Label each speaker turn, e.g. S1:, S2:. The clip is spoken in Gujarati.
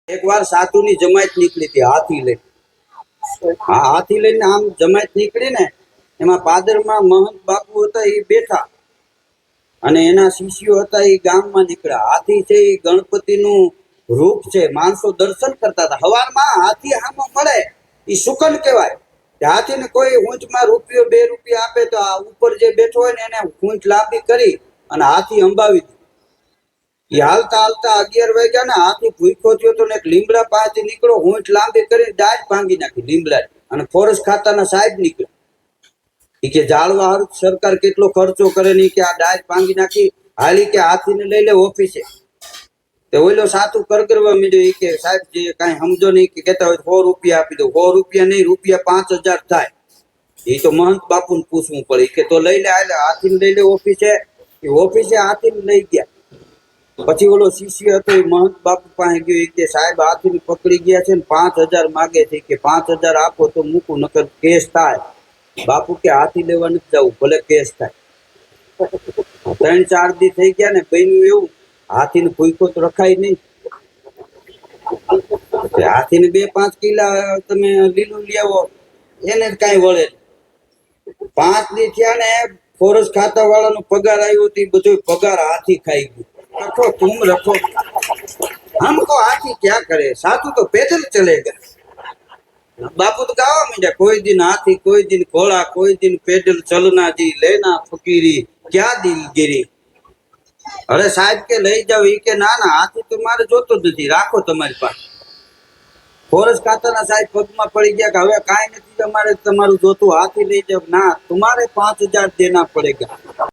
S1: એક વાર સાધુની જમાયત નીકળી હતી હાથી લઈને. હા, હાથી લઈને આમ જમાયત નીકળી ને એમાં પાદરમાં મહંત બાપુ હતા એ બેઠા અને એના શિષ્યો હતા એ ગામમાં નીકળ્યા. હાથી છે એ ગણપતિનું રૂપ છે, માણસો દર્શન કરતા હતા. હવારમાં હાથી હામો મળે એ શુકન કહેવાય. હાથીને કોઈ ઊંચમાં રૂપિયો 2 રૂપિયા આપે તો આ ઉપર જે બેઠો હોય ને એને ઊંચ લાંબી કરી અને હાથી અંબાવી દે. એ હાલતા હાલતા 11 વાગ્યા ને હાથી ભૂખ્યો થયો તો ને એક લીમડા પાસે નીકળો, ઊંચ લાંબી કરી દાજ ભાંગી નાખી લીમડા. અને ફોરેસ્ટ ખાતાના સાહેબ નીકળ્યા. એ કે જાળવા હારું સરકાર કેટલો ખર્ચો કરે ને કે આ દાજ ભાંગી નાખી. હાલી કે હાથીને લઈ લે ઓફિસે. તે ઓલો સાતું કરગરવા મીડ્યો. એ કે સાહેબ જે કાંઈ સમજો નહીં કે કહેતા હોય 100 રૂપિયા આપી દો. 100 રૂપિયા નહીં, રૂપિયા 5000 થાય. એ તો મહંત બાપુને પૂછવું પડે કે તો લઈ લે, હાથીને લઈ લે ઓફિસે. એ ઓફિસે હાથીને લઈ ગયા. પછી ઓલો શિષ્ય હતો એ મહંત બાપુ પાસે ગયો. એ કે સાહેબ હાથીને પકડી ગયા છે ને 5000 માગે છે કે 5000 આપો તો મૂકું, નકર કેસ થાય. બાપુ કે હાથી લેવા નથી જવું, ભલે કેસ થાય. 3-4 દી થઈ ગયા ને બન્યું એવું, હાથીને ભૂખ્યો તો રખાય નહીં. હાથીને 2-5 કિલા તમે લીલું લઈ આવો એને કઈ વળે. 5 દી થયા ને ફોરેસ્ટ ખાતા વાળાનો પગાર આવ્યો હતો, બધો પગાર હાથી ખાઈ ગયો. रखो तुम रखो, हमको हाथी क्या करे, साधु तो पैदल चलेगा. बापू तो गावा मीडा, कोई दिन हाथी, कोई दिन घोड़ा, कोई दिन पैदल चलना जी, लेना फकीरी, क्या दिलगिरी. अरे साहब के લઈ જાવ. એ કે ના ના, હાથી તો મારે જોતો જ નથી, રાખો તમારી પાસે. ફોરેસ્ટ ખાતાના સાહેબ પગમાં પડી ગયા કે હવે કાંઈ નથી અમારે તમારું જોતું, હાથી લઈ જાવ. ના, તમારે 5000 દેના પડેગા.